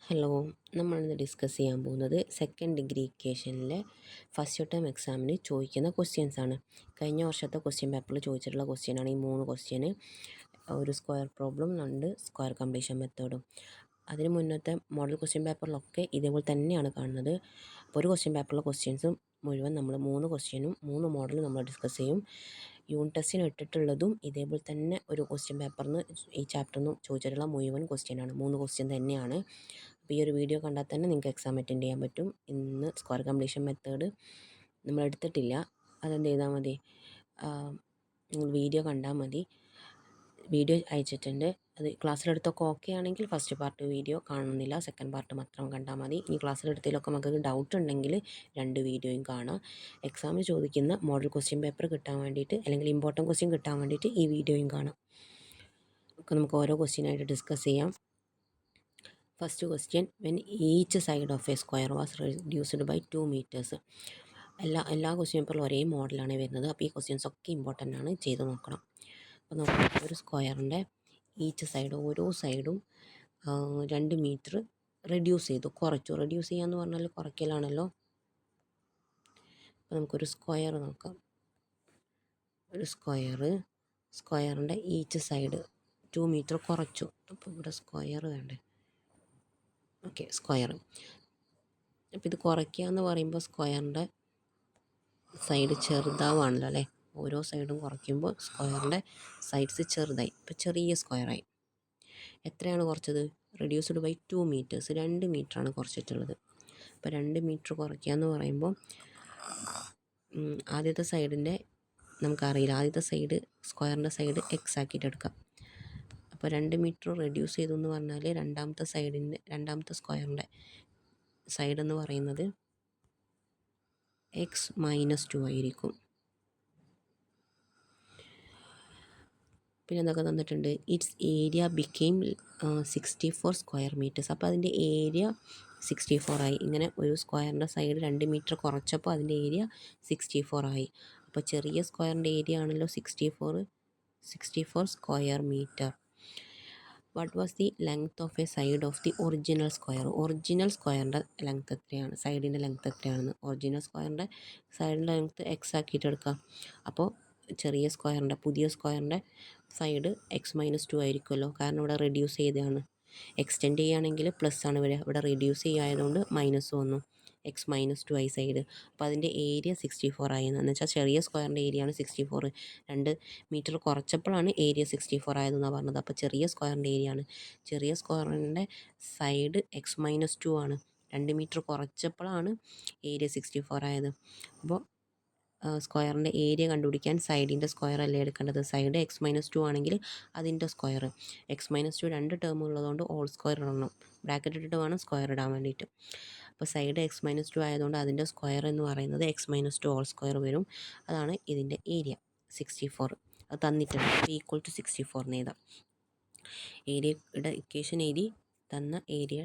Hello, നമ്മളിന്ന് discuss ചെയ്യാൻ പോകുന്നത് സെക്കൻഡ് ഡിഗ്രി ഇക്വേഷനിലെ ഫസ്റ്റ് ടേം എക്സാമിന് ചോദിക്കുന്ന ക്വസ്റ്റ്യൻസ് ആണ്. കഴിഞ്ഞ വർഷത്തെ ക്വസ്റ്റ്യൻ പേപ്പറിൽ ചോദിച്ചിട്ടുള്ള ക്വസ്റ്റ്യനാണ് ഈ 3 ക്വസ്റ്റ്യന്. ഒരു സ്ക്വയർ പ്രോബ്ലം, 2 സ്ക്വയർ കംപ്ലീഷൻ മെത്തേഡും. അതിന് മുന്നത്തെ മോഡൽ ക്വസ്റ്റ്യൻ പേപ്പറിലൊക്കെ ഇതേപോലെ തന്നെയാണ് കാണുന്നത്. അപ്പോൾ ഒരു ക്വസ്റ്റ്യൻ പേപ്പറിലെ ക്വസ്റ്റ്യൻസും മുഴുവൻ നമ്മൾ 3 ക്വസ്റ്റ്യനും 3 മോഡലും നമ്മൾ ഡിസ്കസ് ചെയ്യും. യൂണിറ്റ് ടെസ്റ്റിന് ഇട്ടിട്ടുള്ളതും ഇതേപോലെ തന്നെ ഒരു ക്വസ്റ്റ്യൻ പേപ്പറിൽ നിന്ന് ഈ ചാപ്റ്ററിൽ നിന്ന് ചോദിച്ചിട്ടുള്ള മുഴുവൻ ക്വസ്റ്റ്യനാണ്. 3 ക്വസ്റ്റ്യൻ തന്നെയാണ്. അപ്പോൾ ഈ ഒരു വീഡിയോ കണ്ടാൽ തന്നെ നിങ്ങൾക്ക് എക്സാം അറ്റൻഡ് ചെയ്യാൻ പറ്റും. ഇന്ന് സ്ക്വയർ കംപ്ലീഷൻ മെത്തേഡ് നമ്മൾ എടുത്തിട്ടില്ല. അതെന്ത് ചെയ്താൽ മതി, നിങ്ങൾ വീഡിയോ കണ്ടാൽ മതി. വീഡിയോ അയച്ചിട്ടുണ്ട്. അത് ക്ലാസ്സിലെടുത്തൊക്കെ ഓക്കെ ആണെങ്കിൽ ഫസ്റ്റ് പാർട്ട് വീഡിയോ കാണുന്നില്ല, സെക്കൻഡ് പാർട്ട് മാത്രം കണ്ടാൽ മതി. ഇനി ക്ലാസ്സിലെടുത്തതിലൊക്കെ നമുക്ക് ഡൗട്ട് ഉണ്ടെങ്കിൽ 2 വീഡിയോയും കാണാം. എക്സാമിന് ചോദിക്കുന്ന മോഡൽ ക്വസ്റ്റ്യൻ പേപ്പർ കിട്ടാൻ വേണ്ടിയിട്ട്, അല്ലെങ്കിൽ ഇമ്പോർട്ടൻറ്റ് ക്വസ്റ്റ്യൻ കിട്ടാൻ വേണ്ടിയിട്ട് ഈ വീഡിയോയും കാണാം. ഒക്കെ നമുക്ക് ഓരോ ക്വസ്റ്റ്യനായിട്ട് ഡിസ്കസ് ചെയ്യാം. First question, when each side of a square was reduced by 2 meters. എല്ലാ ക്വസ്റ്റ്യൻ പേപ്പറിലും ഒരേ മോഡലാണ് വരുന്നത്. അപ്പോൾ ഈ ക്വസ്റ്റ്യൻസ് ഒക്കെ ഇമ്പോർട്ടൻ്റ് ആണ്, ചെയ്ത് നോക്കണം. അപ്പോൾ നമുക്ക് ഒരു സ്ക്വയറിൻ്റെ ഈച്ച് സൈഡ്, ഓരോ സൈഡും 2 മീറ്റർ റെഡ്യൂസ് ചെയ്തു, കുറച്ചു. റെഡ്യൂസ് ചെയ്യാന്ന് പറഞ്ഞാൽ കുറയ്ക്കലാണല്ലോ. അപ്പോൾ നമുക്കൊരു സ്ക്വയർ നോക്കാം. ഒരു സ്ക്വയറിൻ്റെ ഈച്ച് സൈഡ് 2 മീറ്റർ കുറച്ചു. അപ്പോൾ ഇവിടെ സ്ക്വയർ വേണ്ടേ? Okay, square. അപ്പോൾ ഇത് കുറയ്ക്കുക എന്ന് പറയുമ്പോൾ സ്ക്വയറിൻ്റെ സൈഡ് ചെറുതാവാണല്ലോ അല്ലേ. ഓരോ സൈഡും കുറയ്ക്കുമ്പോൾ സ്ക്വയറിൻ്റെ സൈഡ്സ് ചെറുതായി. ഇപ്പോൾ ചെറിയ സ്ക്വയറായി. എത്രയാണ് കുറച്ചത്? റെഡ്യൂസ്ഡ് ബൈ 2 മീറ്റേഴ്സ്, 2 മീറ്ററാണ് കുറച്ചിട്ടുള്ളത്. അപ്പോൾ 2 മീറ്റർ കുറയ്ക്കുക എന്ന് പറയുമ്പോൾ ആദ്യത്തെ സൈഡിൻ്റെ നമുക്കറിയില്ല. ആദ്യത്തെ സൈഡ്, സ്ക്വയറിൻ്റെ സൈഡ് എക്സ് ആക്കിയിട്ട് എടുക്കാം. അപ്പോൾ 2 മീറ്റർ റെഡ്യൂസ് ചെയ്തു എന്ന് പറഞ്ഞാൽ രണ്ടാമത്തെ സ്ക്വയറിൻ്റെ സൈഡ് എന്ന് പറയുന്നത് x-2 ആയിരിക്കും. പിന്നെ എന്തൊക്കെ തന്നിട്ടുണ്ട്? Its area became 64 square meters. അപ്പോൾ അതിൻ്റെ ഏരിയ 64 ആയി. ഇങ്ങനെ ഒരു സ്ക്വയറിൻ്റെ സൈഡ് 2 മീറ്റർ കുറച്ചപ്പോൾ അതിൻ്റെ ഏരിയ 64 ആയി. അപ്പോൾ ചെറിയ സ്ക്വയറിൻ്റെ ഏരിയ ആണല്ലോ 64 square metre. What was the length of a side of the original square? Original സ്ക്വയറിൻ്റെ ലെങ്ത് എത്രയാണ്, സൈഡിൻ്റെ ലെങ്ത് എത്രയാണെന്ന്. ഒറിജിനൽ സ്ക്വയറിൻ്റെ സൈഡിൻ്റെ ലെങ്ത് എക്സ് ആക്കിയിട്ട് എടുക്കാം. അപ്പോൾ ചെറിയ സ്ക്വയറിൻ്റെ, പുതിയ സ്ക്വയറിൻ്റെ സൈഡ് x-2 ആയിരിക്കുമല്ലോ, കാരണം ഇവിടെ റെഡ്യൂസ് ചെയ്തതാണ്. എക്സ്റ്റെൻഡ് ചെയ്യുകയാണെങ്കിൽ പ്ലസ് ആണ് വരിക, ഇവിടെ റെഡ്യൂസ് ചെയ്യായതുകൊണ്ട് മൈനസ് വന്നു. x-2 ആയി സൈഡ്. അപ്പോൾ അതിൻ്റെ ഏരിയ 64 ആയി. എന്ന് വെച്ചാൽ ചെറിയ സ്ക്വയറിൻ്റെ ഏരിയ ആണ് 64. 2 മീറ്റർ കുറച്ചപ്പോഴാണ് ഏരിയ 64 ആയതെന്നാണ് പറഞ്ഞത്. അപ്പോൾ ചെറിയ സ്ക്വയറിൻ്റെ ഏരിയ ആണ്. ചെറിയ സ്ക്വയറിൻ്റെ സൈഡ് x-2 ആണ്. 2 മീറ്റർ കുറച്ചപ്പോഴാണ് ഏരിയ 64 ആയത്. അപ്പോൾ സ്ക്വയറിൻ്റെ ഏരിയ കണ്ടുപിടിക്കാൻ സൈഡിൻ്റെ സ്ക്വയർ അല്ലേ എടുക്കേണ്ടത്. സൈഡ് x-2 ആണെങ്കിൽ അതിൻ്റെ സ്ക്വയർ. x-2 2 ടേം ഉള്ളതുകൊണ്ട് ഹോൾ സ്ക്വയർ ഇടണം. ബ്രാക്കറ്റ് ഇട്ടിട്ട് വേണം സ്ക്വയർ ഇടാൻ വേണ്ടിയിട്ട്. അപ്പോൾ സൈഡ് x-2 ആയതുകൊണ്ട് അതിൻ്റെ സ്ക്വയർ എന്ന് പറയുന്നത് x-2 ഹോൾ സ്ക്വയർ വരും. അതാണ് ഇതിൻ്റെ ഏരിയ 64. അത് തന്നിട്ടുണ്ട്. ഈക്വൽ ടു 64 എന്ന് എഴുതാം. ഏരിയയുടെ ഇക്വേഷൻ എഴുതി, തന്ന ഏരിയ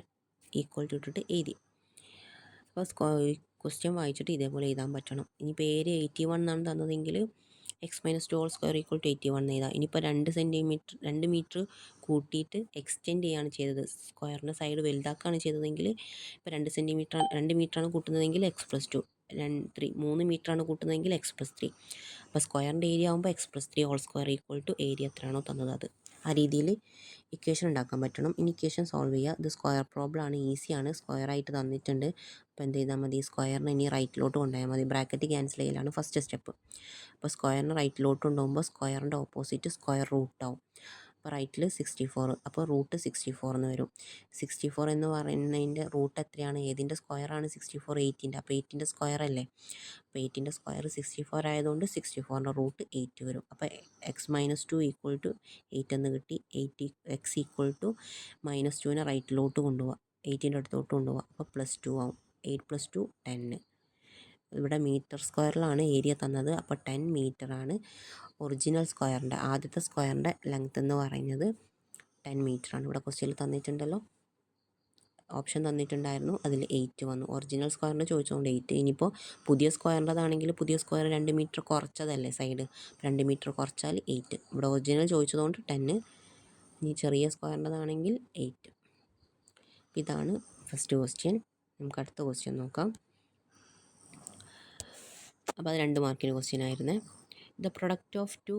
ഈക്വൽ ടു ഇട്ടിട്ട് എഴുതി. അപ്പോൾ ക്വസ്റ്റ്യൻ വായിച്ചിട്ട് ഇതേപോലെ എഴുതാൻ പറ്റണം. ഇനിയിപ്പോൾ ഏരിയ 81 എന്നാണ് തന്നതെങ്കിൽ x-2 whole square equal to 81 എഴുതാം. ഇനിയിപ്പോൾ 2 മീറ്റർ കൂട്ടിയിട്ട് എക്സ്റ്റെൻഡ് ചെയ്യാണ് ചെയ്തത്, സ്ക്വയറിൻ്റെ സൈഡ് വലുതാക്കുകയാണ് ചെയ്തതെങ്കിൽ ഇപ്പോൾ 2 മീറ്ററാണ് കൂട്ടുന്നതെങ്കിൽ x+2, 3 മീറ്ററാണ് കൂട്ടുന്നതെങ്കിൽ x+3. അപ്പോൾ സ്ക്വയറിൻ്റെ ഏരിയ ആകുമ്പോൾ x+3 whole square equal to area എത്രയാണോ തന്നത് അത്. ആ രീതിയിൽ ഇക്വേഷൻ ഉണ്ടാക്കാൻ പറ്റണം. ഇനി ഇക്വേഷൻ സോൾവ് ചെയ്യുക. ഇത് സ്ക്വയർ പ്രോബ്ലം ആണ്, ഈസിയാണ്. സ്ക്വയറായിട്ട് തന്നിട്ടുണ്ട്. അപ്പോൾ എന്ത് ചെയ്താൽ മതി, സ്ക്വയറിനെ ഇനി റൈറ്റിലോട്ട് കൊണ്ടുപോയാൽ മതി. ബ്രാക്കറ്റ് ക്യാൻസൽ ചെയ്യലാണ് ഫസ്റ്റ് സ്റ്റെപ്പ്. അപ്പോൾ സ്ക്വയറിന് റൈറ്റിലോട്ട് കൊണ്ടുപോകുമ്പോൾ സ്ക്വയറിൻ്റെ ഓപ്പോസിറ്റ് സ്ക്വയർ റൂട്ട് ആവും. അപ്പോൾ റൈറ്റിൽ 64, അപ്പോൾ റൂട്ട് 64 എന്ന് വരും. 64 എന്ന് പറയുന്നതിൻ്റെ റൂട്ട് എത്രയാണ്, ഏതിൻ്റെ സ്ക്വയറാണ് 64? 8ൻ്റെ. അപ്പോൾ 8ൻ്റെ സ്ക്വയർ അല്ലേ. അപ്പോൾ 8ൻ്റെ സ്ക്വയർ 64 ആയതുകൊണ്ട് 64ൻ്റെ റൂട്ട് 8 വരും. അപ്പോൾ x-2 ഈക്വൽ ടു 8 എന്ന് കിട്ടി. x ഈക്വൽ ടു -2നെ റൈറ്റിലോട്ട് കൊണ്ടുപോകാം, 8ൻ്റെ അടുത്തോട്ട് കൊണ്ടുപോകാം. അപ്പോൾ +2 ആവും. 8 + 2 10. ഇവിടെ മീറ്റർ സ്ക്വയറിലാണ് ഏരിയ തന്നത്. അപ്പോൾ 10 മീറ്ററാണ് ഒറിജിനൽ സ്ക്വയറിൻ്റെ, ആദ്യത്തെ സ്ക്വയറിൻ്റെ ലെങ്ത് എന്ന് പറയുന്നത് 10 മീറ്ററാണ്. ഇവിടെ ക്വസ്റ്റ്യനിൽ തന്നിട്ടുണ്ടല്ലോ, ഓപ്ഷൻ തന്നിട്ടുണ്ടായിരുന്നു, അതിൽ 8 വന്നു. ഒറിജിനൽ സ്ക്വയറിൻ്റെ ചോദിച്ചുകൊണ്ട് 8. ഇനിയിപ്പോൾ പുതിയ സ്ക്വയറിൻ്റെതാണെങ്കിൽ പുതിയ സ്ക്വയർ 2 മീറ്റർ കുറച്ചതല്ലേ സൈഡ്, 2 മീറ്റർ കുറച്ചാൽ 8. ഇവിടെ ഒറിജിനൽ ചോദിച്ചതുകൊണ്ട് 10. ഇനി ചെറിയ സ്ക്വയറിൻ്റെതാണെങ്കിൽ 8. ഇതാണ് ഫസ്റ്റ് ക്വസ്റ്റ്യൻ. നമുക്ക് അടുത്ത ക്വസ്റ്റ്യൻ നോക്കാം. അപ്പോൾ അത് 2 മാർക്കിന് ക്വസ്റ്റ്യൻ ആയിരുന്നേ. ദ പ്രൊഡക്റ്റ് ഓഫ് ടു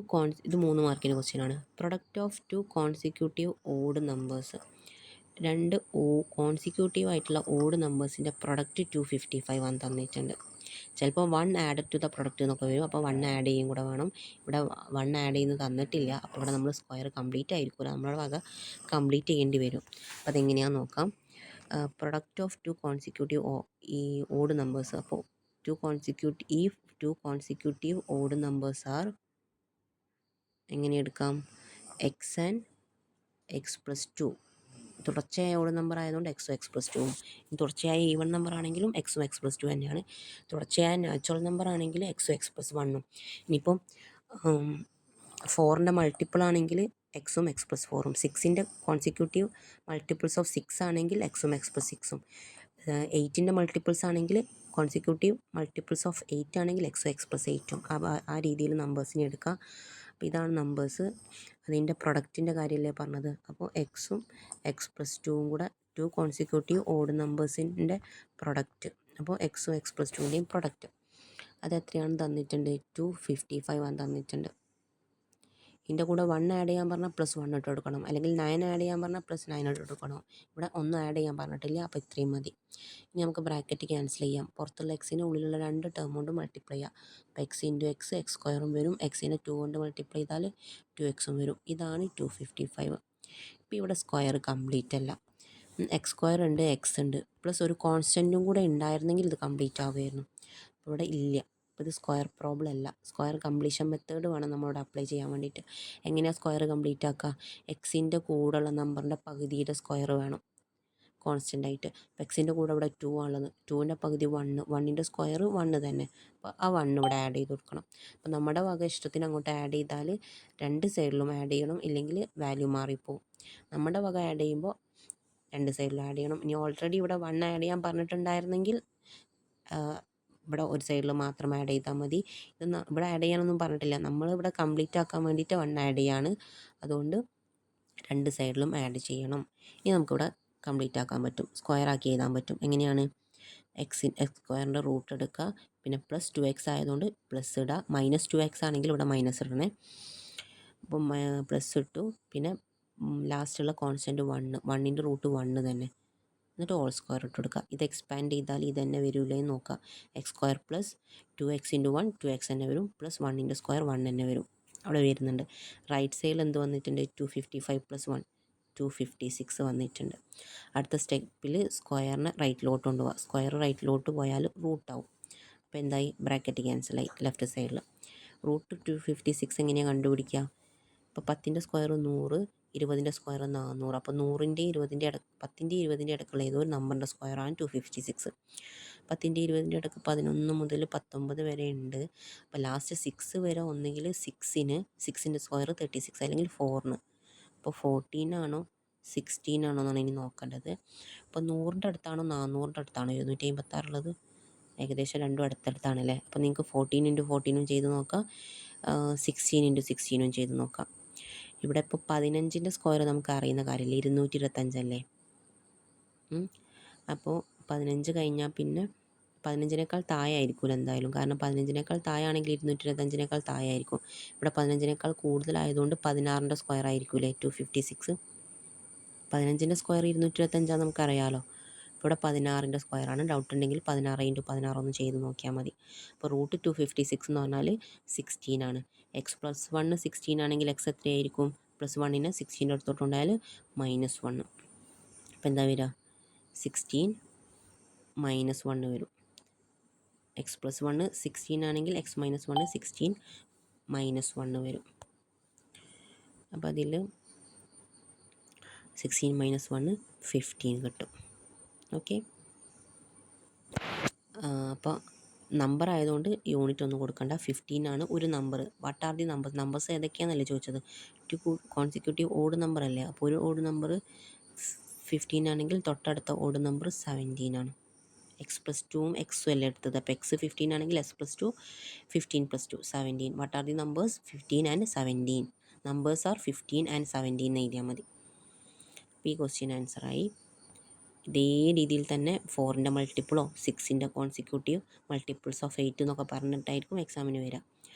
ഇത് 3 മാർക്കിന് ക്വസ്റ്റ്യൻ ആണ്. Product of two consecutive odd numbers, 2 consecutive ആയിട്ടുള്ള ഓഡ് നമ്പേഴ്സിൻ്റെ പ്രൊഡക്റ്റ് 255 ആണ് തന്നിട്ടുണ്ട്. ചിലപ്പോൾ 1 ആഡഡ് ടു ദ പ്രൊഡക്റ്റ് എന്നൊക്കെ വരും. അപ്പോൾ 1 ആഡ് ചെയ്യും കൂടെ വേണം. ഇവിടെ 1 ആഡ് ചെയ്യുന്നത് തന്നിട്ടില്ല. അപ്പോൾ ഇവിടെ നമ്മൾ സ്ക്വയർ കംപ്ലീറ്റ് ആയിരിക്കില്ല, നമ്മുടെ വക കംപ്ലീറ്റ് ചെയ്യേണ്ടി വരും. അപ്പോൾ അതെങ്ങനെയാണെന്ന് നോക്കാം. പ്രൊഡക്റ്റ് ഓഫ് ടു കോൺസിക്യൂട്ടീവ് ഈ ഓഡ് നമ്പേഴ്സ്. അപ്പോൾ ഈ two consecutive odd numbers are, എങ്ങനെ എടുക്കാം, എക്സ് ആൻഡ് എക്സ് പ്ലസ് 2. തുടർച്ചയായ ഓഡ് നമ്പർ ആയതുകൊണ്ട് എക്സും എക്സ് പ്ലസ് 2. തുടർച്ചയായ ഈവൺ നമ്പർ ആണെങ്കിലും എക്സും എക്സ് പ്ലസ് 2 തന്നെയാണ്. തുടർച്ചയായ നാച്ചുറൽ നമ്പർ ആണെങ്കിൽ എക്സും എക്സ് പ്ലസ് 1ഉം. ഇനിയിപ്പം 4ൻ്റെ മൾട്ടിപ്പിൾ ആണെങ്കിൽ എക്സും എക്സ് പ്ലസ് 4ഉം. 6ൻ്റെ കോൺസിക്യൂട്ടീവ് മൾട്ടിപ്പിൾസ് ഓഫ് 6 ആണെങ്കിൽ എക്സും എക്സ് പ്ലസ് 6ഉം. 8ൻ്റെ മൾട്ടിപ്പിൾസ് ആണെങ്കിൽ കോൺസിക്യൂട്ടീവ് മൾട്ടിപ്പിൾസ് ഓഫ് 8 ആണെങ്കിൽ എക്സും എക്സ് പ്ലസ് 8ഉം. ആ രീതിയിൽ നമ്പേഴ്സിനെ എടുക്കാം. അപ്പോൾ ഇതാണ് നമ്പേഴ്സ്. അതിൻ്റെ പ്രൊഡക്റ്റിൻ്റെ കാര്യമല്ലേ പറഞ്ഞത്. അപ്പോൾ എക്സും എക്സ് പ്ലസ് 2ഉം കൂടെ 2 കോൺസിക്യൂട്ടീവ് ഓഡ് നമ്പേഴ്സിൻ്റെ പ്രൊഡക്റ്റ്. അപ്പോൾ എക്സും എക്സ് പ്ലസ് 2ൻ്റെയും പ്രൊഡക്റ്റ് അത് എത്രയാണ് തന്നിട്ടുണ്ട്, 255 ആണ് തന്നിട്ടുണ്ട്. ഇതിൻ്റെ കൂടെ 1 ആഡ് ചെയ്യാൻ പറഞ്ഞാൽ +1 ഇട്ട് കൊടുക്കണം, അല്ലെങ്കിൽ 9 ആഡ് ചെയ്യാൻ പറഞ്ഞാൽ +9 ഇട്ട് കൊടുക്കണം. ഇവിടെ ഒന്നും ആഡ് ചെയ്യാൻ പറഞ്ഞിട്ടില്ല. അപ്പോൾ ഇത്രയും മതി. ഇനി നമുക്ക് ബ്രാക്കറ്റ് ക്യാൻസൽ ചെയ്യാം. പുറത്തുള്ള എക്സിന് ഉള്ളിലുള്ള 2 ടേം കൊണ്ട് മൾട്ടിപ്ലൈ ചെയ്യാം. അപ്പോൾ എക്സ് ഇൻറ്റു എക്സ്, എക്സ് സ്ക്വയറും വരും. എക്സിനെ 2 കൊണ്ട് മൾട്ടിപ്ലൈ ചെയ്താൽ 2x വരും. ഇതാണ് 255. ഇപ്പോൾ ഇവിടെ സ്ക്വയർ കംപ്ലീറ്റ് അല്ല. എക്സ് സ്ക്വയർ ഉണ്ട്, എക്സ് ഉണ്ട്, പ്ലസ് ഒരു കോൺസ്റ്റൻറ്റും കൂടെ ഉണ്ടായിരുന്നെങ്കിൽ ഇത് കംപ്ലീറ്റ് ആവുമായിരുന്നു. അപ്പോൾ ഇവിടെ ഇല്ല. അപ്പോൾ ഇത് സ്ക്വയർ പ്രോബ്ലം അല്ല. സ്ക്വയർ കംപ്ലീഷൻ മെത്തേഡ് വേണം നമ്മളോട് അപ്ലൈ ചെയ്യാൻ വേണ്ടിയിട്ട്. എങ്ങനെയാണ് സ്ക്വയർ കംപ്ലീറ്റ് ആക്കുക, എക്സിൻ്റെ കൂടെയുള്ള നമ്പറിൻ്റെ പകുതിയുടെ സ്ക്വയർ വേണം കോൺസ്റ്റൻ്റ് ആയിട്ട്. അപ്പോൾ എക്സിൻ്റെ കൂടെ ഇവിടെ 2 ആണുള്ളത്. 2ൻ്റെ പകുതി 1, 1ൻ്റെ സ്ക്വയർ 1 തന്നെ. അപ്പോൾ ആ 1 ഇവിടെ ആഡ് ചെയ്ത് കൊടുക്കണം. അപ്പോൾ നമ്മുടെ വക ഇഷ്ടത്തിന് അങ്ങോട്ട് ആഡ് ചെയ്താൽ 2 സൈഡിലും ആഡ് ചെയ്യണം, ഇല്ലെങ്കിൽ വാല്യൂ മാറിപ്പോവും. നമ്മുടെ വക ആഡ് ചെയ്യുമ്പോൾ 2 സൈഡിലും ആഡ് ചെയ്യണം. ഇനി ഓൾറെഡി ഇവിടെ 1 ആഡ് ചെയ്യാൻ പറഞ്ഞിട്ടുണ്ടായിരുന്നെങ്കിൽ ഇവിടെ ഒരു സൈഡിൽ മാത്രം ആഡ് ചെയ്താൽ മതി. ഇത് ഇവിടെ ആഡ് ചെയ്യാനൊന്നും പറഞ്ഞിട്ടില്ല. നമ്മളിവിടെ കംപ്ലീറ്റ് ആക്കാൻ വേണ്ടിയിട്ട് 1 ആഡ് ചെയ്യാണ്. അതുകൊണ്ട് 2 സൈഡിലും ആഡ് ചെയ്യണം. ഇനി നമുക്കിവിടെ കംപ്ലീറ്റ് ആക്കാൻ പറ്റും, സ്ക്വയർ ആക്കി എഴുതാൻ പറ്റും. എങ്ങനെയാണ്, എക്സ് സ്ക്വയറിൻ്റെ റൂട്ട് എടുക്കുക, പിന്നെ പ്ലസ് 2x ആയതുകൊണ്ട് പ്ലസ് ഇടുക. -2x ആണെങ്കിൽ ഇവിടെ മൈനസ് ഇടണേ. അപ്പം പ്ലസ് ഇട്ടു. പിന്നെ ലാസ്റ്റുള്ള കോൺസ്റ്റൻറ്റ് 1, 1ൻ്റെ റൂട്ട് 1 തന്നെ. എന്നിട്ട് ഹോൾ സ്ക്വയർ ഇട്ട് കൊടുക്കുക. ഇത് എക്സ്പാൻഡ് ചെയ്താൽ ഇത് തന്നെ വരില്ലേ എന്ന് നോക്കുക. X square plus 2x into 1 2x തന്നെ വരും, പ്ലസ് 1ൻ്റെ സ്ക്വയർ 1 തന്നെ വരും. അവിടെ വരുന്നുണ്ട്. റൈറ്റ് സൈഡിൽ എന്ത് വന്നിട്ടുണ്ട്, 255 + 1 256 വന്നിട്ടുണ്ട്. അടുത്ത സ്റ്റെപ്പിൽ സ്ക്വയറിനെ റൈറ്റിലോട്ട് കൊണ്ടുപോകുക. സ്ക്വയർ റൈറ്റിലോട്ട് പോയാൽ റൂട്ടാവും. അപ്പോൾ എന്തായി, ബ്രാക്കറ്റ് ക്യാൻസലായി ലെഫ്റ്റ് സൈഡിൽ. റൂട്ട് 256 എങ്ങനെയാണ് കണ്ടുപിടിക്കുക, ഇപ്പോൾ 10ൻ്റെ സ്ക്വയർ 100, 20ൻ്റെ സ്ക്വയർ 400. അപ്പോൾ 100ൻ്റെയും 10ൻ്റെയും 20ൻ്റെയും ഇടയ്ക്കുള്ള ഏതോ ഒരു നമ്പറിൻ്റെ സ്ക്വയറാണ് 256. 10ൻ്റെ 20ൻ്റെ ഇടയ്ക്ക് 11 മുതൽ 19 വരെ ഉണ്ട്. അപ്പോൾ ലാസ്റ്റ് 6 വരെ ഒന്നുകിൽ 6ൻ്റെ സ്ക്വയർ 36 അല്ലെങ്കിൽ 4ന്. അപ്പോൾ 14 ആണോ 16 ആണോ എന്നാണ് ഇനി നോക്കേണ്ടത്. അപ്പോൾ 100ൻ്റെ അടുത്താണോ 400ൻ്റെ അടുത്താണോ 256 ഉള്ളത്, ഏകദേശം രണ്ടും അടുത്തടുത്താണല്ലേ. അപ്പോൾ നിങ്ങൾക്ക് 14 × 14 ചെയ്ത് നോക്കാം, 16 × 16 ചെയ്ത് നോക്കാം. ഇവിടെ ഇപ്പോൾ 15ൻ്റെ സ്ക്വയർ നമുക്ക് അറിയുന്ന കാര്യമില്ല, 225 അല്ലേ. അപ്പോൾ 15 കഴിഞ്ഞാൽ പിന്നെ 15നേക്കാൾ താഴെ ആയിരിക്കും എന്തായാലും, കാരണം 15നേക്കാൾ താഴെ ആണെങ്കിൽ 225നേക്കാൾ താഴെ ആയിരിക്കും. ഇവിടെ 15നേക്കാൾ കൂടുതലായതുകൊണ്ട് 16ൻ്റെ സ്ക്വയർ ആയിരിക്കില്ലേ 256. 15ൻ്റെ സ്ക്വയർ 225 നമുക്കറിയാമല്ലോ. ഇവിടെ 16ൻ്റെ സ്ക്വയറാണ്. ഡൗട്ട് ഉണ്ടെങ്കിൽ 16 × 16 ഒന്ന് ചെയ്ത് നോക്കിയാൽ മതി. അപ്പോൾ റൂട്ട് 256 എന്ന് പറഞ്ഞാൽ 16 ആണ്. എക്സ് പ്ലസ് 1 16 ആണെങ്കിൽ എക്സ് എത്രയായിരിക്കും, +1നെ 16ൻ്റെ അടുത്തോട്ടുണ്ടായാൽ -1. അപ്പോൾ എന്താ വരിക, 16 -1 വരും. എക്സ് പ്ലസ് 1 16 ആണെങ്കിൽ എക്സ് -1 16 -1 വരും. അപ്പോൾ അതിൽ 16 - 1 15 കിട്ടും. ഓക്കെ, അപ്പോൾ നമ്പർ ആയതുകൊണ്ട് യൂണിറ്റ് ഒന്നും കൊടുക്കണ്ട, 15 ആണ് ഒരു number. What are the numbers ഏതൊക്കെയാണെന്നല്ലേ ചോദിച്ചത്. കോൺസിക്യൂട്ടീവ് ഓഡ് നമ്പർ അല്ലേ. അപ്പോൾ ഒരു ഓഡ് നമ്പർ 15 ആണെങ്കിൽ തൊട്ടടുത്ത ഓഡ് നമ്പർ 17 ആണ്. എക്സ് പ്ലസ് 2ഉം എക്സും അല്ലേ എടുത്തത്. അപ്പോൾ എക്സ് 15 ആണെങ്കിൽ X plus 2 15 + 2 17. What are the numbers 15 and 17. Numbers are 15 and 17 എന്ന് എഴുതിയാൽ മതി. അപ്പോൾ ഈ ക്വസ്റ്റ്യൻ ആൻസറായി. ഇതേ രീതിയിൽ തന്നെ 4ൻ്റെ മൾട്ടിപ്പിളോ 6ൻ്റെ കോൺസിക്യൂട്ടീവ് മൾട്ടിപ്പിൾസ് ഓഫ് 8 എന്നൊക്കെ പറഞ്ഞിട്ടായിരിക്കും എക്സാമിന് വരിക.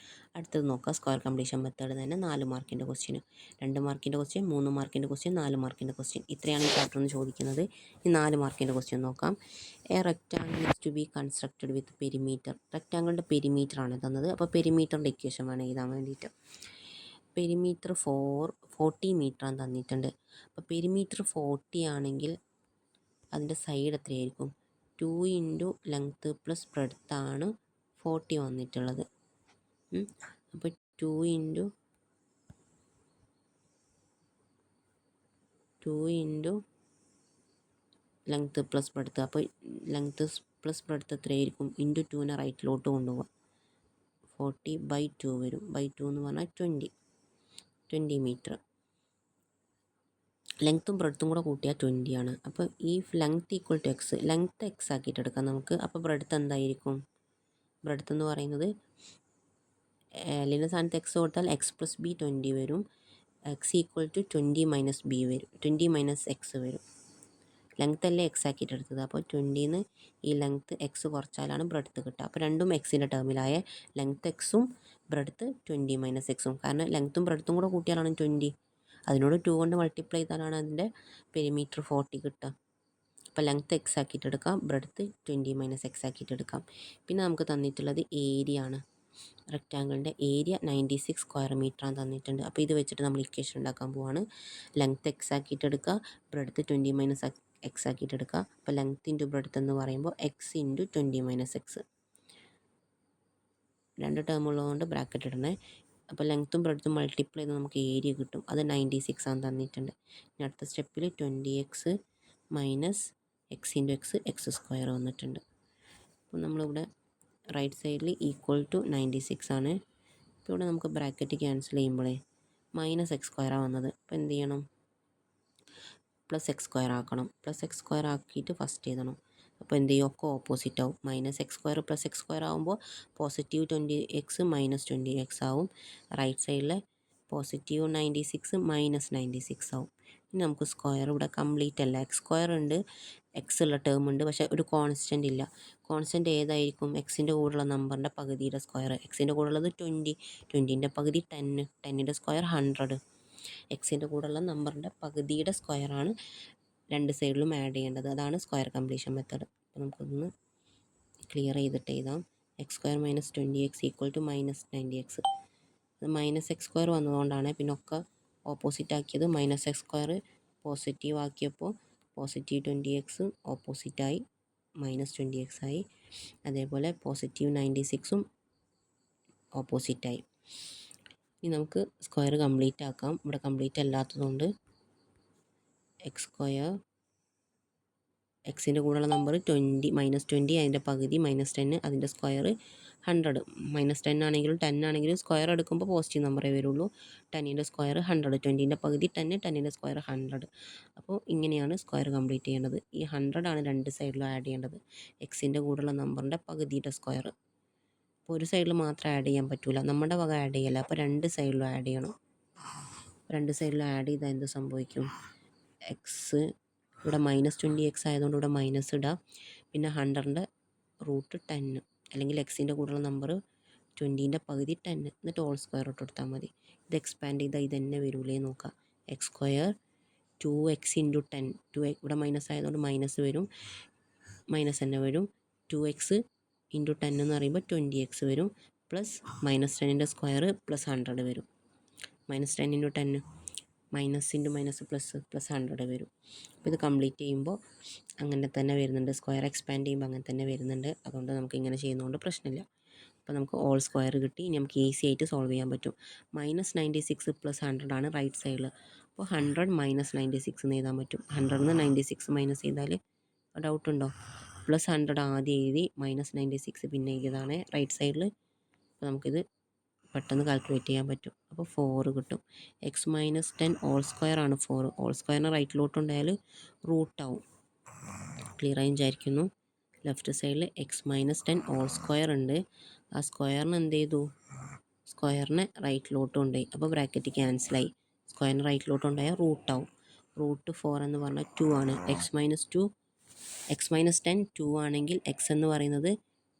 അടുത്തത് നോക്കാം, സ്ക്വയർ കംപ്ലീഷൻ മെത്തേഡ് തന്നെ 4 മാർക്കിൻ്റെ ക്വസ്റ്റ്യൻ, 2 മാർക്കിൻ്റെ ക്വസ്റ്റ്യൻ, 3 മാർക്കിൻ്റെ ക്വസ്റ്റ്യൻ, 4 മാർക്കിൻ്റെ ക്വസ്റ്റ്യൻ. ഇത്രയാണ് ഈ ചാപ്റ്ററിൽ നിന്ന് ചോദിക്കുന്നത്. ഈ 4 മാർക്കിൻ്റെ ക്വസ്റ്റ്യൻ നോക്കാം. A rectangle is to be constructed with perimeter. റെക്റ്റാങ്കിളിൻ്റെ പെരിമീറ്ററാണ് തന്നത്. അപ്പോൾ പെരിമീറ്ററിൻ്റെ ഇക്വേഷൻ വേണം എഴുതാൻ വേണ്ടിയിട്ട്. പെരിമീറ്റർ 40 മീറ്ററാണ് തന്നിട്ടുണ്ട്. അപ്പോൾ പെരിമീറ്റർ 40 ആണെങ്കിൽ അതിൻ്റെ സൈഡ് എത്രയായിരിക്കും? 2 ഇൻറ്റു ലെങ്ത്ത് പ്ലസ് ബ്രെഡ്ത്താണ് 40 വന്നിട്ടുള്ളത്. അപ്പോൾ 2 ഇൻറ്റു ലെങ്ത്ത് പ്ലസ് ബ്രെഡ്ത്ത്. അപ്പോൾ ലെങ്ത്ത് പ്ലസ് ബ്രെഡ്ത്ത് എത്രയായിരിക്കും? ഇൻറ്റു 2നെ റൈറ്റിലോട്ട് കൊണ്ടുപോകാം. 40/2 വരും. ബൈ 2 എന്ന് പറഞ്ഞാൽ 20 മീറ്റർ. ലെങ്ത്തും ബ്രെഡ്ത്തും കൂടെ കൂട്ടിയാൽ 20 ആണ്. അപ്പോൾ ഈ length equal to x, length x ആക്കിയിട്ട് എടുക്കാം നമുക്ക്. അപ്പോൾ ബ്രെഡ്ത്ത് എന്തായിരിക്കും? ബ്രെഡ്ത്ത് എന്ന് പറയുന്നത് എല്ലിൻ്റെ സ്ഥാനത്ത് എക്സ് കൊടുത്താൽ എക്സ് പ്ലസ് ബി 20 വരും. X equal to 20 minus b വരും, 20 മൈനസ് എക്സ് വരും. ലെങ്ത്ത് അല്ലേ എക്സ് ആക്കിയിട്ട് എടുത്തത്. അപ്പോൾ 20ന്ന് ഈ ലെങ്ത്ത് എക്സ് കുറച്ചാലാണ് ബ്രെഡ്ത്ത് കിട്ടുക. അപ്പോൾ രണ്ടും എക്സിൻ്റെ ടേമിലായ ലെങ്ത്ത് എക്സും ബ്രെഡ്ത്ത് 20 മൈനസ് എക്സും. കാരണം ലെങ്ത്തും ബ്രെഡ്ത്തും കൂടെ കൂട്ടിയാലാണ് 20. അതിനോട് 2 കൊണ്ട് മൾട്ടിപ്ലൈ ചെയ്താലാണ് അതിൻ്റെ പെരിമീറ്റർ 40 കിട്ടുക. അപ്പോൾ ലെങ്ത്ത് എക്സ് ആക്കിയിട്ട് എടുക്കാം, ബ്രെഡ്ത്ത് 20 മൈനസ് എക്സ് ആക്കിയിട്ട് എടുക്കാം. പിന്നെ നമുക്ക് തന്നിട്ടുള്ളത് ഏരിയ ആണ്. റെക്റ്റാങ്കിളിൻ്റെ ഏരിയ 96 സ്ക്വയർ മീറ്ററാണ് തന്നിട്ടുണ്ട്. അപ്പോൾ ഇത് വെച്ചിട്ട് നമ്മൾ ഇക്വേഷൻ ഉണ്ടാക്കാൻ പോവാണ്. ലെങ്ത്ത് എക്സ് ആക്കിയിട്ട് എടുക്കുക, ബ്രെഡ്ത്ത് 20 മൈനസ് എക്സ് ആക്കിയിട്ട് എടുക്കുക. അപ്പോൾ ലെങ്ത്ത് ഇൻറ്റു ബ്രെഡ്ത്ത് എന്ന് പറയുമ്പോൾ X into 20 minus X. 2 term ഉള്ളതുകൊണ്ട് ബ്രാക്കറ്റ് ഇടണേ. അപ്പോൾ ലെങ്ത്തും ബ്രെഡ്ത്തും മൾട്ടിപ്ലൈ ചെയ്ത് നമുക്ക് ഏരിയ കിട്ടും. അത് 96 ആണ് തന്നിട്ടുണ്ട്. ഇനി അടുത്ത സ്റ്റെപ്പിൽ 20x minus X into X square വന്നിട്ടുണ്ട്. അപ്പോൾ നമ്മളിവിടെ റൈറ്റ് സൈഡിൽ ഈക്വൽ ടു 96 ആണ്. ഇപ്പോൾ ഇവിടെ നമുക്ക് ബ്രാക്കറ്റ് ക്യാൻസൽ ചെയ്യുമ്പോഴേ മൈനസ് എക്സ് സ്ക്വയറാണ് വന്നത്. അപ്പോൾ എന്ത് ചെയ്യണം? പ്ലസ് എക്സ് സ്ക്വയർ ആക്കണം. പ്ലസ് എക്സ് സ്ക്വയർ ആക്കിയിട്ട് ഫസ്റ്റ് എഴുതണം. അപ്പോൾ എന്ത് ചെയ്യും? ഒക്കെ ഓപ്പോസിറ്റ് ആവും. Minus x square plus X square ആകുമ്പോൾ പോസിറ്റീവ് 20x മൈനസ് 20x ആവും. റൈറ്റ് സൈഡിലെ പോസിറ്റീവ് 96 മൈനസ് 96 ആവും. ഇനി നമുക്ക് സ്ക്വയർ ഇവിടെ കംപ്ലീറ്റ് അല്ല. എക്സ് സ്ക്വയർ ഉണ്ട്, എക്സ് ഉള്ള ടേം ഉണ്ട്, പക്ഷേ ഒരു കോൺസ്റ്റൻ്റ് ഇല്ല. കോൺസ്റ്റൻ്റ് ഏതായിരിക്കും? എക്സിൻ്റെ കൂടെയുള്ള നമ്പറിൻ്റെ പകുതിയുടെ സ്ക്വയർ. എക്സിൻ്റെ കൂടെ ഉള്ളത് 20, 20ൻ്റെ പകുതി 10, 10ൻ്റെ സ്ക്വയർ 100. എക്സിൻ്റെ കൂടെയുള്ള നമ്പറിൻ്റെ പകുതിയുടെ സ്ക്വയറാണ് രണ്ട് സൈഡിലും ആഡ് ചെയ്യേണ്ടത്. അതാണ് സ്ക്വയർ കംപ്ലീഷൻ മെത്തേഡ്. അപ്പോൾ നമുക്കൊന്ന് ക്ലിയർ ചെയ്തിട്ട് എഴുതാം. X square minus 20x equal to minus 90x. അത് മൈനസ് എക്സ് സ്ക്വയർ വന്നതുകൊണ്ടാണ് പിന്നെ ഒക്കെ ഓപ്പോസിറ്റ് ആക്കിയത്. മൈനസ് എക്സ് സ്ക്വയർ പോസിറ്റീവ് ആക്കിയപ്പോൾ പോസിറ്റീവ് 20x ഓപ്പോസിറ്റായി മൈനസ് 20x ആയി. അതേപോലെ പോസിറ്റീവ് 96ഉം ഓപ്പോസിറ്റായി. ഇനി നമുക്ക് സ്ക്വയർ കംപ്ലീറ്റ് ആക്കാം. ഇവിടെ കംപ്ലീറ്റ് അല്ലാത്തതുകൊണ്ട് എക്സ് സ്ക്വയർ, എക്സിൻ്റെ കൂടെയുള്ള നമ്പർ 20 മൈനസ് 20, അതിൻ്റെ പകുതി മൈനസ് 10, അതിൻ്റെ സ്ക്വയർ 100. മൈനസ് 10 ആണെങ്കിലും 10 ആണെങ്കിലും സ്ക്വയർ എടുക്കുമ്പോൾ പോസിറ്റീവ് നമ്പറേ വരുള്ളൂ. 10ൻ്റെ സ്ക്വയർ 100, 20ൻ്റെ പകുതി 10, 10ൻ്റെ സ്ക്വയർ 100. അപ്പോൾ ഇങ്ങനെയാണ് സ്ക്വയർ കംപ്ലീറ്റ് ചെയ്യേണ്ടത്. ഈ 100 ആണ് രണ്ട് സൈഡിലും ആഡ് ചെയ്യേണ്ടത്. എക്സിൻ്റെ കൂടെയുള്ള നമ്പറിൻ്റെ പകുതിയുടെ സ്ക്വയർ. അപ്പോൾ ഒരു സൈഡിൽ മാത്രം ആഡ് ചെയ്യാൻ പറ്റില്ല, നമ്മുടെ വക ആഡ് ചെയ്യല്ല. അപ്പോൾ രണ്ട് സൈഡിലും ആഡ് ചെയ്യണം. രണ്ട് സൈഡിലും ആഡ് ചെയ്താൽ എന്ത് സംഭവിക്കും? എക്സ് ഇവിടെ മൈനസ് 20x ആയതുകൊണ്ട് ഇവിടെ മൈനസ് ഇടാം. പിന്നെ 100ൻ്റെ റൂട്ട് 10, അല്ലെങ്കിൽ എക്സിൻ്റെ കൂടെയുള്ള നമ്പർ 20ൻ്റെ പകുതി 10, എന്നിട്ട് ഹോൾ സ്ക്വയർ ഇട്ട് കൊടുത്താൽ മതി. ഇത് എക്സ്പാൻഡ് ചെയ്താൽ ഇത് തന്നെ വരൂലേ നോക്കാം. എക്സ് സ്ക്വയർ 2x ഇൻറ്റു 10, 2 ഇവിടെ മൈനസ് ആയതുകൊണ്ട് മൈനസ് വരും, മൈനസ് തന്നെ വരും. 2x ഇൻറ്റു 10 എന്ന് പറയുമ്പോൾ 20x വരും. പ്ലസ് മൈനസ് 10ൻ്റെ സ്ക്വയർ പ്ലസ് 100 വരും. Minus 10 into 10 minus into minus plus 100 വരും. അപ്പോൾ ഇത് കംപ്ലീറ്റ് ചെയ്യുമ്പോൾ അങ്ങനെ തന്നെ വരുന്നുണ്ട്. സ്ക്വയർ എക്സ്പാൻഡ് ചെയ്യുമ്പോൾ അങ്ങനെ തന്നെ വരുന്നുണ്ട്. അതുകൊണ്ട് നമുക്ക് ഇങ്ങനെ ചെയ്യുന്നതുകൊണ്ട് പ്രശ്നമില്ല. അപ്പോൾ നമുക്ക് ഓൾ സ്ക്വയർ കിട്ടി. ഇനി നമുക്ക് ഈസി ആയിട്ട് സോൾവ് ചെയ്യാൻ പറ്റും. മൈനസ് 96 പ്ലസ് 100 ആണ് റൈറ്റ് സൈഡിൽ. അപ്പോൾ 100 മൈനസ് 96 എന്ന് എഴുതാൻ പറ്റും. 100ന്ന് 96 മൈനസ് ചെയ്താൽ ഡൗട്ട് ഉണ്ടോ? പ്ലസ് 100 ആദ്യം എഴുതി, മൈനസ് 96 പിന്നെ എഴുതിയതാണ് റൈറ്റ് സൈഡിൽ. അപ്പോൾ നമുക്കിത് പെട്ടെന്ന് കാൽക്കുലേറ്റ് ചെയ്യാൻ പറ്റും. അപ്പോൾ 4 കിട്ടും. എക്സ് മൈനസ് 10 ഹോൾ സ്ക്വയർ ആണ് 4. ഹോൾ സ്ക്വയറിന് റൈറ്റിലോട്ടുണ്ടായാൽ റൂട്ടാവും. ക്ലിയർ ആയി വിചാരിക്കുന്നു. ലെഫ്റ്റ് സൈഡിൽ എക്സ് മൈനസ് 10 ഹോൾ സ്ക്വയർ ഉണ്ട്. ആ സ്ക്വയറിന് എന്ത് ചെയ്തു? സ്ക്വയറിനെ റൈറ്റിലോട്ട് കൊണ്ടുപോയി. അപ്പോൾ ബ്രാക്കറ്റ് ക്യാൻസലായി. സ്ക്വയറിന് റൈറ്റിലോട്ട് കൊണ്ടുപോയാൽ റൂട്ടാവും. റൂട്ട് 4 എന്ന് പറഞ്ഞാൽ 2 ആണ്. എക്സ് മൈനസ് 2 എക്സ് മൈനസ് 10 2 ആണെങ്കിൽ എക്സ് എന്ന് പറയുന്നത്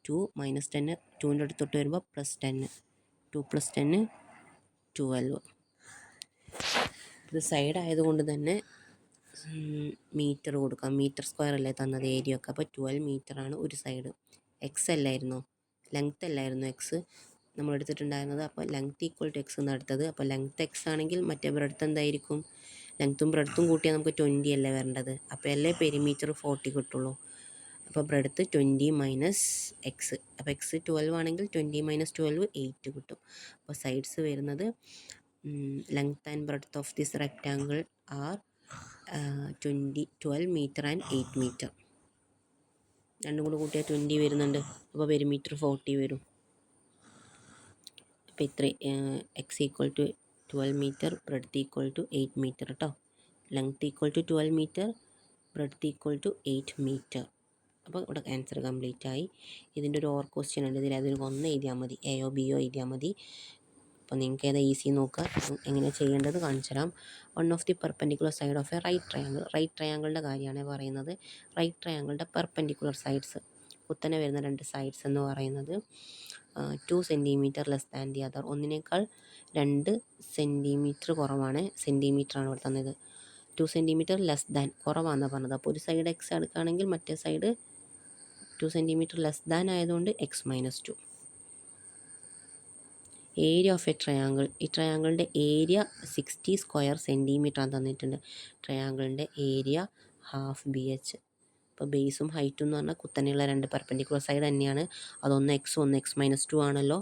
2 മൈനസ് 10 2ൻ്റെ അടുത്തോട്ട് വരുമ്പോൾ പ്ലസ് 10 2 പ്ലസ് 10 12. ഇത് സൈഡ് ആയതുകൊണ്ട് തന്നെ മീറ്റർ കൊടുക്കാം. മീറ്റർ സ്ക്വയർ അല്ലേ തന്നത് ഏരിയ ഒക്കെ. അപ്പോൾ 12 മീറ്ററാണ് ഒരു സൈഡ്. എക്സ് അല്ലായിരുന്നോ, ലെങ്ത് അല്ലായിരുന്നു എക്സ് നമ്മൾ എടുത്തിട്ടുണ്ടായിരുന്നത്. അപ്പോൾ ലെങ്ത് ഈക്വൽ ടു എക്സ് എന്ന് എടുത്തത്. അപ്പോൾ ലെങ്ത് എക്സ് ആണെങ്കിൽ മറ്റേ ബ്രെഡ്ത്ത് എന്തായിരിക്കും, ലെങ്ത്തും ബ്രെഡ്ത്തും കൂട്ടിയാൽ നമുക്ക് 20 അല്ലേ വരേണ്ടത്. അപ്പോൾ അല്ലേ പെരിമീറ്റർ 40 കിട്ടുള്ളൂ. അപ്പോൾ ബ്രെഡ്ത്ത് 20 മൈനസ് എക്സ്. അപ്പോൾ എക്സ് 12 ആണെങ്കിൽ 20 മൈനസ് 12 8 കിട്ടും. അപ്പോൾ സൈഡ്സ് വരുന്നത് length and breadth of this rectangle are 12 meter and 8 meter. രണ്ടും കൂടെ കൂട്ടിയാൽ 20 വരുന്നുണ്ട്. അപ്പോൾ പെരിമീറ്റർ 40 വരും. അപ്പോൾ ഇത്ര x equal to 12 metre, breadth equal to 8 metre കേട്ടോ. Length equal to 12 metre, breadth equal to 8 metre. അപ്പോൾ ഇവിടെ ആൻസർ കംപ്ലീറ്റ് ആയി. ഇതിൻ്റെ ഒരു ഓർ ക്വസ്റ്റ്യൻ ഉണ്ട്. ഇതിൽ അതിൽ ഒന്ന് എഴുതിയാൽ മതി, എയോ ബിയോ എഴുതിയാൽ മതി. അപ്പോൾ നിങ്ങൾക്ക് ഏതാ ഈസി നോക്കുക. എങ്ങനെയാണ് ചെയ്യേണ്ടത് കാണിച്ചു തരാം. One of the perpendicular side of a right triangle. Right ട്രയാങ്കിളിൻ്റെ കാര്യമാണ് പറയുന്നത്. റൈറ്റ് ട്രയാങ്കിളിൻ്റെ പെർപെൻഡിക്കുലർ സൈഡ്സ്, കുത്തനെ വരുന്ന രണ്ട് സൈഡ്സ് എന്ന് പറയുന്നത് 2 centimetre less than the other. ഒന്നിനേക്കാൾ 2 സെൻറ്റിമീറ്റർ കുറവാണ്. സെൻറ്റിമീറ്ററാണ് ഇവിടെ തന്നത്. 2 സെൻറ്റിമീറ്റർ ലെസ് ദാൻ, കുറവാണെന്നാണ് പറഞ്ഞത്. അപ്പോൾ ഒരു സൈഡ് എക്സ് എടുക്കുകയാണെങ്കിൽ മറ്റേ സൈഡ് 2 സെൻറ്റിമീറ്റർ ലെസ് ദാൻ ആയതുകൊണ്ട് X minus 2. Area of A triangle. ഈ ട്രയാങ്കിളിൻ്റെ ഏരിയ 60 സ്ക്വയർ സെൻറ്റിമീറ്റർ ആണ് തന്നിട്ടുണ്ട്. ട്രയാങ്കിളിൻ്റെ ഏരിയ ഹാഫ് BH. അപ്പോൾ ബേസും ഹൈറ്റും എന്ന് പറഞ്ഞാൽ കുത്തനെയുള്ള രണ്ട് പെർപെൻഡിക്കുലർ സൈഡ് തന്നെയാണ്. അതൊന്ന് എക്സും ഒന്ന് എക്സ് മൈനസ് 2 ആണല്ലോ.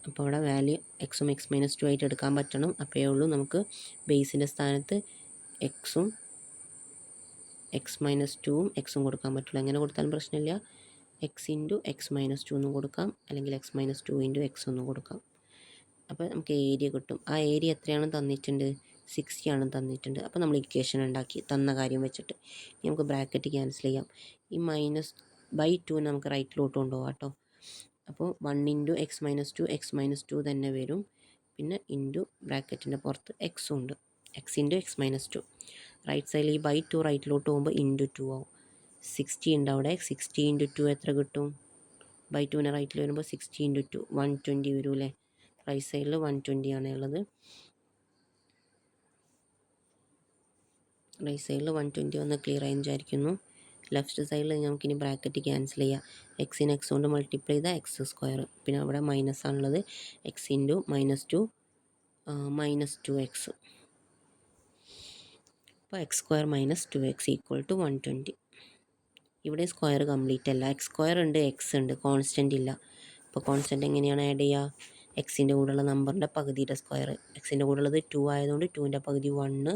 അപ്പോൾ അവിടെ വാല്യൂ എക്സും എക്സ് മൈനസ് 2 ആയിട്ട് എടുക്കാൻ പറ്റണം. അപ്പോഴേ ഉള്ളൂ നമുക്ക് ബേസിൻ്റെ സ്ഥാനത്ത് എക്സും എക്സ് മൈനസ് 2ഉം എക്സും കൊടുക്കാൻ പറ്റുള്ളൂ. എങ്ങനെ കൊടുത്താലും പ്രശ്നമില്ല. എക്സ് ഇൻറ്റു എക്സ് മൈനസ് 2 എന്നും കൊടുക്കാം, അല്ലെങ്കിൽ എക്സ് മൈനസ് 2 ഇൻറ്റു എക്സ് എന്നും കൊടുക്കാം. അപ്പോൾ നമുക്ക് ഏരിയ കിട്ടും. ആ ഏരിയ എത്രയാണ് തന്നിട്ടുണ്ട്, 60 ആണ് തന്നിട്ടുണ്ട്. അപ്പോൾ നമ്മൾ ഇക്വേഷൻ ഉണ്ടാക്കി തന്ന കാര്യം വെച്ചിട്ട് നമുക്ക് ബ്രാക്കറ്റ് ക്യാൻസൽ ചെയ്യാം. ഈ -/2 നമുക്ക് റൈറ്റിലോട്ട് കൊണ്ടുപോകാം കേട്ടോ. അപ്പോൾ 1 ഇൻറ്റു എക്സ് മൈനസ് 2 തന്നെ വരും. പിന്നെ ഇൻറ്റു ബ്രാക്കറ്റിൻ്റെ പുറത്ത് എക്സും ഉണ്ട്. X into x minus 2. Right സൈഡിൽ ഈ /2 റൈറ്റിലോട്ട് പോകുമ്പോൾ ഇൻറ്റു 2 ആവും. 60 ഉണ്ട് അവിടെ. 60 ഇൻറ്റു 2 എത്ര കിട്ടും? /2നെ റൈറ്റിൽ വരുമ്പോൾ 60 ഇൻറ്റു 2 120 വരും അല്ലേ. റൈറ്റ് സൈഡിൽ 120 ആണ് ഉള്ളത്. റൈറ്റ് സൈഡിൽ 120 ഒന്ന് ക്ലിയർ ആയി വിചാരിക്കുന്നു. ലെഫ്റ്റ് സൈഡിൽ നമുക്കിനി ബ്രാക്കറ്റ് ക്യാൻസൽ ചെയ്യാം. എക്സിന് എക്സ് കൊണ്ട് മൾട്ടിപ്ലൈ ചെയ്താൽ എക്സ് സ്ക്വയർ. പിന്നെ അവിടെ മൈനസ് ആണുള്ളത്. X into -2 x. അപ്പോൾ x square minus 2x equal to 120. ഇവിടെ സ്ക്വയർ കംപ്ലീറ്റ് അല്ല. എക്സ് സ്ക്വയർ ഉണ്ട്, എക്സ് ഉണ്ട്, കോൺസ്റ്റൻ്റ് ഇല്ല. അപ്പോൾ കോൺസ്റ്റൻ്റ് എങ്ങനെയാണ് ആഡ് ചെയ്യുക? എക്സിൻ്റെ കൂടെയുള്ള നമ്പറിൻ്റെ പകുതിയുടെ സ്ക്വയർ. എക്സിൻ്റെ കൂടെയുള്ളത് 2 ആയതുകൊണ്ട് 2ൻ്റെ പകുതി 1,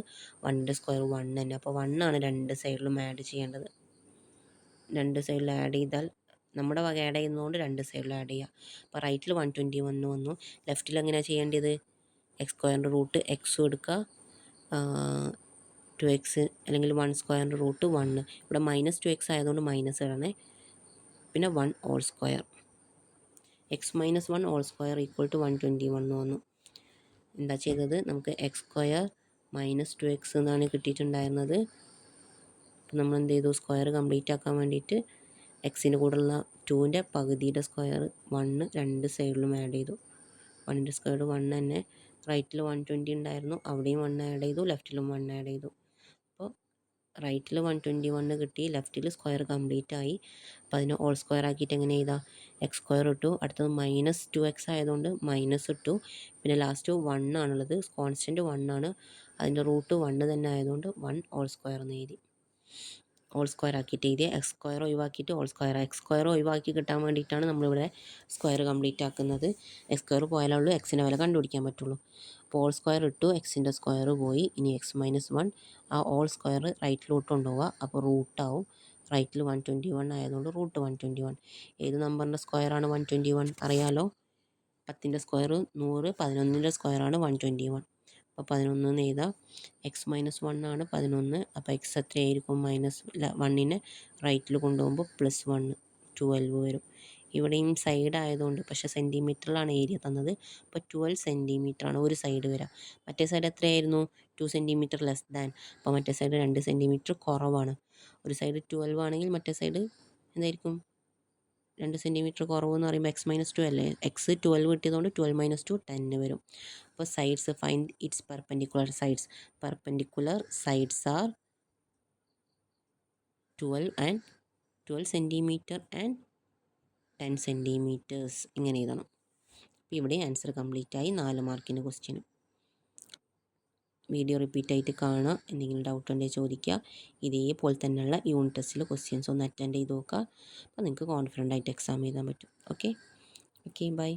1ൻ്റെ സ്ക്വയർ 1 തന്നെ. അപ്പോൾ 1 ആണ് രണ്ട് സൈഡിലും ആഡ് ചെയ്യേണ്ടത്. രണ്ട് സൈഡിൽ ആഡ് ചെയ്താൽ നമ്മുടെ വക ആഡ് ചെയ്യുന്നതുകൊണ്ട് രണ്ട് സൈഡിൽ ആഡ് ചെയ്യുക. അപ്പോൾ റൈറ്റിൽ 121 വന്നു. ലെഫ്റ്റിൽ എങ്ങനെയാണ് ചെയ്യേണ്ടത്? എക്സ് സ്ക്വയറിൻ്റെ റൂട്ട് എക്സും എടുക്കുക, 2x അല്ലെങ്കിൽ 1 സ്ക്വയറിൻ്റെ റൂട്ട് 1. ഇവിടെ -2x ആയതുകൊണ്ട് മൈനസ് ഇടണേ. പിന്നെ 1 whole square. X minus 1 whole square equal to 121 വന്നു. എന്താ ചെയ്തത്? നമുക്ക് എക്സ് സ്ക്വയർ മൈനസ് 2x എന്നാണ് കിട്ടിയിട്ടുണ്ടായിരുന്നത്. അപ്പോൾ നമ്മൾ എന്ത് ചെയ്തു? സ്ക്വയർ കംപ്ലീറ്റ് ആക്കാൻ വേണ്ടിയിട്ട് എക്സിൻ്റെ കൂടെയുള്ള 2ൻ്റെ പകുതിയുടെ സ്ക്വയർ 1 രണ്ട് സൈഡിലും ആഡ് ചെയ്തു. 1ൻ്റെ സ്ക്വയർ 1 തന്നെ. റൈറ്റിൽ 120 ഉണ്ടായിരുന്നു, അവിടെയും 1 ആഡ് ചെയ്തു, ലെഫ്റ്റിലും 1 ആഡ് ചെയ്തു. അപ്പോൾ റൈറ്റിൽ 121 കിട്ടി, ലെഫ്റ്റിൽ സ്ക്വയർ കംപ്ലീറ്റ് ആയി. അപ്പോൾ അതിനെ ഹോൾ സ്ക്വയർ ആക്കിയിട്ട് എങ്ങനെ ചെയ്താൽ എക്സ് സ്ക്വയർ ഇട്ടു. അടുത്തത് -2x ആയതുകൊണ്ട് മൈനസ് ഇട്ടു. പിന്നെ ലാസ്റ്റ് 1 ആണുള്ളത്, കോൺസ്റ്റൻറ്റ് 1 ആണ്. അതിൻ്റെ റൂട്ട് 1 തന്നെ ആയതുകൊണ്ട് 1 ഹോൾ സ്ക്വയർ എന്ന് എഴുതി. ഹോൾ സ്ക്വയർ ആക്കിയിട്ട് എഴുതിയ എക്സ് സ്ക്വയർ ഒഴിവാക്കിയിട്ട് ഹോൾ സ്ക്വയർ. എക്സ് സ്ക്വയർ ഒഴിവാക്കി കിട്ടാൻ വേണ്ടിയിട്ടാണ് നമ്മളിവിടെ സ്ക്വയർ കംപ്ലീറ്റ് ആക്കുന്നത്. എക്സ് സ്ക്വയർ പോയാലേ ഉള്ളൂ എക്സിൻ്റെ വില കണ്ടുപിടിക്കാൻ പറ്റുള്ളൂ. അപ്പോൾ ഹോൾ സ്ക്വയർ ഇട്ടു, എക്സിൻ്റെ സ്ക്വയർ പോയി. ഇനി എക്സ് മൈനസ് 1 ആ ഹോൾ സ്ക്വയർ റൈറ്റിലോട്ട് കൊണ്ടുപോവുക. അപ്പോൾ റൂട്ടാവും. റൈറ്റിൽ 121 ആയതുകൊണ്ട് റൂട്ട് 121. ഏത് നമ്പറിൻ്റെ സ്ക്വയറാണ് 121 അറിയാലോ? 10ൻ്റെ സ്ക്വയർ 100, 11ൻ്റെ സ്ക്വയറാണ് 121. അപ്പോൾ 11 എന്ന് എഴുതാം. എക്സ് മൈനസ് 1 ആണ് 11. അപ്പോൾ എക്സ് എത്രയായിരിക്കും? -1നെ റൈറ്റിൽ കൊണ്ടുപോകുമ്പോൾ +1 12 വരും. ഇവിടെയും സൈഡ് ആയതുകൊണ്ട്, പക്ഷേ സെൻറ്റിമീറ്ററിലാണ് ഏരിയ തന്നത്. അപ്പോൾ 12 സെൻറ്റിമീറ്ററാണ് ഒരു സൈഡ് വരിക. മറ്റേ സൈഡ് എത്രയായിരുന്നു? 2 സെൻറ്റിമീറ്റർ ലെസ് ദാൻ. അപ്പോൾ മറ്റേ സൈഡ് 2 സെൻറ്റിമീറ്റർ കുറവാണ്. ഒരു സൈഡ് 12 ആണെങ്കിൽ മറ്റേ സൈഡ് എന്തായിരിക്കും? 2 സെൻറ്റിമീറ്റർ കുറവെന്ന് പറയുമ്പോൾ എക്സ് മൈനസ് 2 അല്ലേ? എക്സ് 12 കിട്ടിയതുകൊണ്ട് 12 - 2 10 വരും. അപ്പോൾ sides find it's perpendicular sides. Perpendicular sides are 12 centimetre and 10 centimetres. ഇങ്ങനെ എഴുതണം. അപ്പോൾ ഇവിടെ ആൻസർ കംപ്ലീറ്റ് ആയി. 4 മാർക്കിൻ്റെ ക്വസ്റ്റ്യൻ. വീഡിയോ റിപ്പീറ്റ് ആയിട്ട് കാണുക. എന്തെങ്കിലും ഡൗട്ട് ഉണ്ടെങ്കിൽ ചോദിക്കുക. ഇതേപോലെ തന്നെയുള്ള യൂണിറ്റ് ടെസ്റ്റിൽ ക്വസ്റ്റ്യൻസ് ഒന്ന് അറ്റൻഡ് ചെയ്ത് നോക്കുക. അപ്പോൾ നിങ്ങൾക്ക് കോൺഫിഡൻ്റ് ആയിട്ട് എക്സാം എഴുതാൻ പറ്റും. Okay bye.